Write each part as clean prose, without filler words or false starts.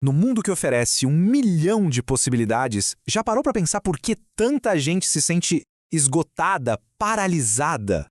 No mundo que oferece 1 milhão de possibilidades, já parou para pensar por que tanta gente se sente esgotada, paralisada?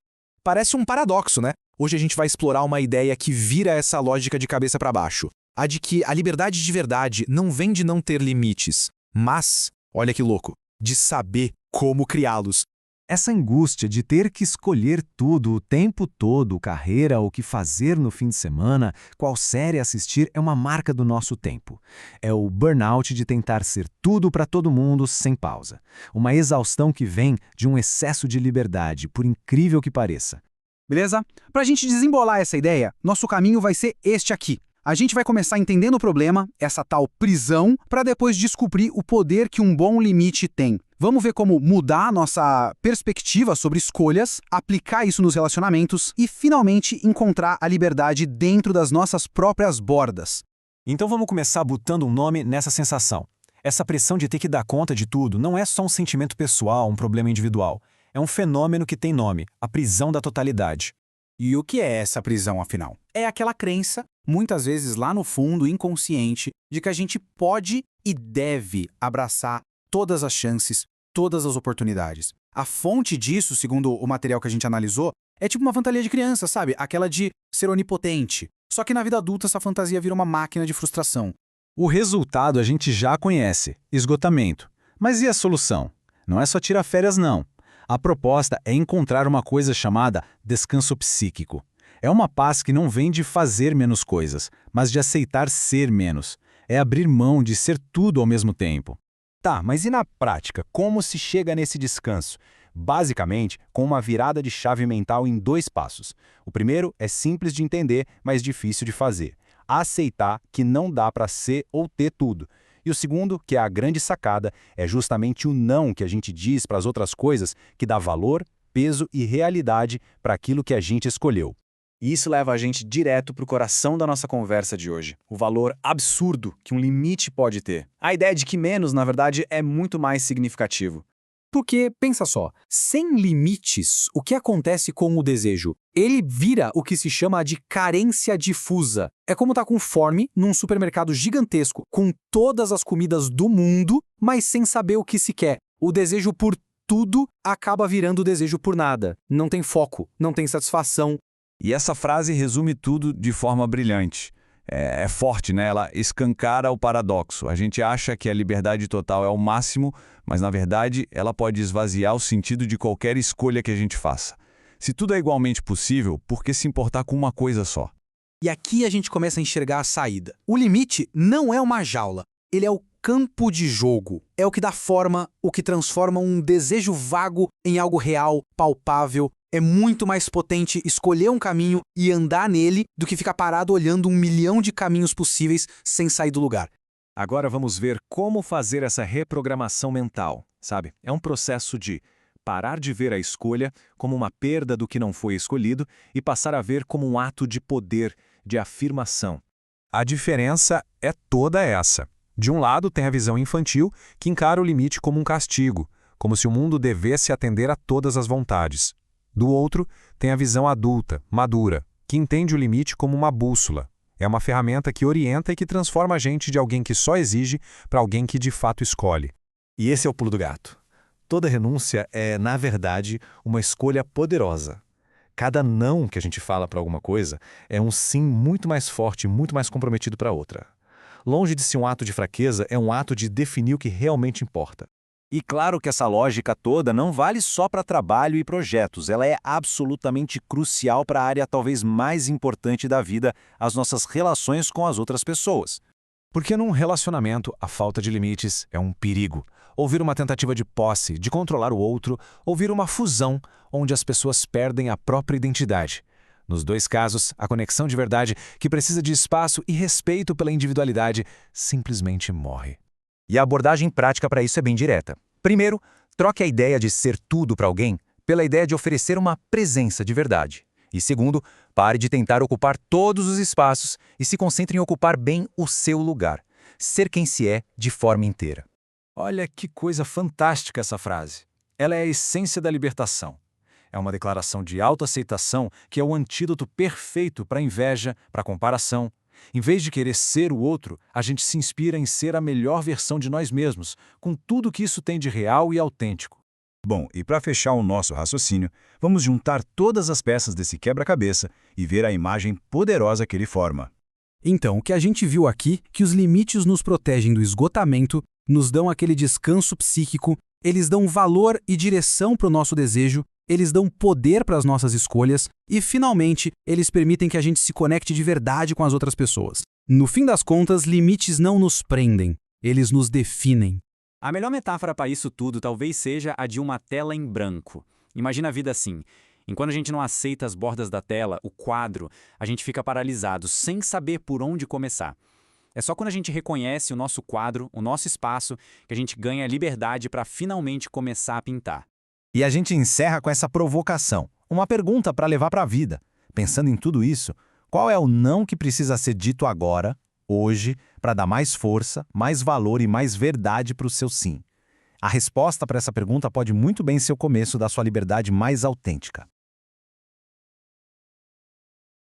Parece um paradoxo, né? Hoje a gente vai explorar uma ideia que vira essa lógica de cabeça para baixo. A de que a liberdade de verdade não vem de não ter limites, mas, olha que louco, de saber como criá-los. Essa angústia de ter que escolher tudo o tempo todo, carreira, o que fazer no fim de semana, qual série assistir, é uma marca do nosso tempo. É o burnout de tentar ser tudo para todo mundo sem pausa. Uma exaustão que vem de um excesso de liberdade, por incrível que pareça. Beleza? Para a gente desembolar essa ideia, nosso caminho vai ser este aqui. A gente vai começar entendendo o problema, essa tal prisão, para depois descobrir o poder que um bom limite tem. Vamos ver como mudar nossa perspectiva sobre escolhas, aplicar isso nos relacionamentos e, finalmente, encontrar a liberdade dentro das nossas próprias bordas. Então vamos começar botando um nome nessa sensação. Essa pressão de ter que dar conta de tudo não é só um sentimento pessoal, um problema individual. É um fenômeno que tem nome, a prisão da totalidade. E o que é essa prisão, afinal? É aquela crença, muitas vezes lá no fundo, inconsciente, de que a gente pode e deve abraçar todas as chances, todas as oportunidades. A fonte disso, segundo o material que a gente analisou, é tipo uma fantasia de criança, sabe? Aquela de ser onipotente. Só que na vida adulta essa fantasia vira uma máquina de frustração. O resultado a gente já conhece, esgotamento. Mas e a solução? Não é só tirar férias, não. A proposta é encontrar uma coisa chamada descanso psíquico. É uma paz que não vem de fazer menos coisas, mas de aceitar ser menos. É abrir mão de ser tudo ao mesmo tempo. Tá, mas e na prática, como se chega nesse descanso? Basicamente, com uma virada de chave mental em 2 passos. O primeiro é simples de entender, mas difícil de fazer. Aceitar que não dá para ser ou ter tudo. E o segundo, que é a grande sacada, é justamente o não que a gente diz para as outras coisas que dá valor, peso e realidade para aquilo que a gente escolheu. E isso leva a gente direto para o coração da nossa conversa de hoje. O valor absurdo que um limite pode ter. A ideia de que menos, na verdade, é muito mais significativo. Porque, pensa só, sem limites, o que acontece com o desejo? Ele vira o que se chama de carência difusa. É como estar com fome num supermercado gigantesco, com todas as comidas do mundo, mas sem saber o que se quer. O desejo por tudo acaba virando desejo por nada. Não tem foco, não tem satisfação. E essa frase resume tudo de forma brilhante. É forte, né? Ela escancara o paradoxo. A gente acha que a liberdade total é o máximo, mas na verdade ela pode esvaziar o sentido de qualquer escolha que a gente faça. Se tudo é igualmente possível, por que se importar com uma coisa só? E aqui a gente começa a enxergar a saída. O limite não é uma jaula, ele é o campo de jogo. É o que dá forma, o que transforma um desejo vago em algo real, palpável. É muito mais potente escolher um caminho e andar nele do que ficar parado olhando 1 milhão de caminhos possíveis sem sair do lugar. Agora vamos ver como fazer essa reprogramação mental, sabe? É um processo de parar de ver a escolha como uma perda do que não foi escolhido e passar a ver como um ato de poder, de afirmação. A diferença é toda essa. De um lado tem a visão infantil, que encara o limite como um castigo, como se o mundo devesse atender a todas as vontades. Do outro, tem a visão adulta, madura, que entende o limite como uma bússola. É uma ferramenta que orienta e que transforma a gente de alguém que só exige para alguém que de fato escolhe. E esse é o pulo do gato. Toda renúncia é, na verdade, uma escolha poderosa. Cada não que a gente fala para alguma coisa é um sim muito mais forte, muito mais comprometido para outra. Longe de ser um ato de fraqueza, é um ato de definir o que realmente importa. E claro que essa lógica toda não vale só para trabalho e projetos, ela é absolutamente crucial para a área talvez mais importante da vida, as nossas relações com as outras pessoas. Porque num relacionamento, a falta de limites é um perigo. Ouvir uma tentativa de posse, de controlar o outro, ouvir uma fusão, onde as pessoas perdem a própria identidade. Nos 2 casos, a conexão de verdade, que precisa de espaço e respeito pela individualidade, simplesmente morre. E a abordagem prática para isso é bem direta. Primeiro, troque a ideia de ser tudo para alguém pela ideia de oferecer uma presença de verdade. E segundo, pare de tentar ocupar todos os espaços e se concentre em ocupar bem o seu lugar. Ser quem se é de forma inteira. Olha que coisa fantástica essa frase. Ela é a essência da libertação. É uma declaração de autoaceitação que é o antídoto perfeito para a inveja, para a comparação. Em vez de querer ser o outro, a gente se inspira em ser a melhor versão de nós mesmos, com tudo que isso tem de real e autêntico. Bom, e para fechar o nosso raciocínio, vamos juntar todas as peças desse quebra-cabeça e ver a imagem poderosa que ele forma. Então, o que a gente viu aqui, que os limites nos protegem do esgotamento, nos dão aquele descanso psíquico, eles dão valor e direção para o nosso desejo, eles dão poder para as nossas escolhas e, finalmente, eles permitem que a gente se conecte de verdade com as outras pessoas. No fim das contas, limites não nos prendem, eles nos definem. A melhor metáfora para isso tudo talvez seja a de uma tela em branco. Imagina a vida assim. Enquanto a gente não aceita as bordas da tela, o quadro, a gente fica paralisado, sem saber por onde começar. É só quando a gente reconhece o nosso quadro, o nosso espaço, que a gente ganha liberdade para finalmente começar a pintar. E a gente encerra com essa provocação, uma pergunta para levar para a vida. Pensando em tudo isso, qual é o não que precisa ser dito agora, hoje, para dar mais força, mais valor e mais verdade para o seu sim? A resposta para essa pergunta pode muito bem ser o começo da sua liberdade mais autêntica.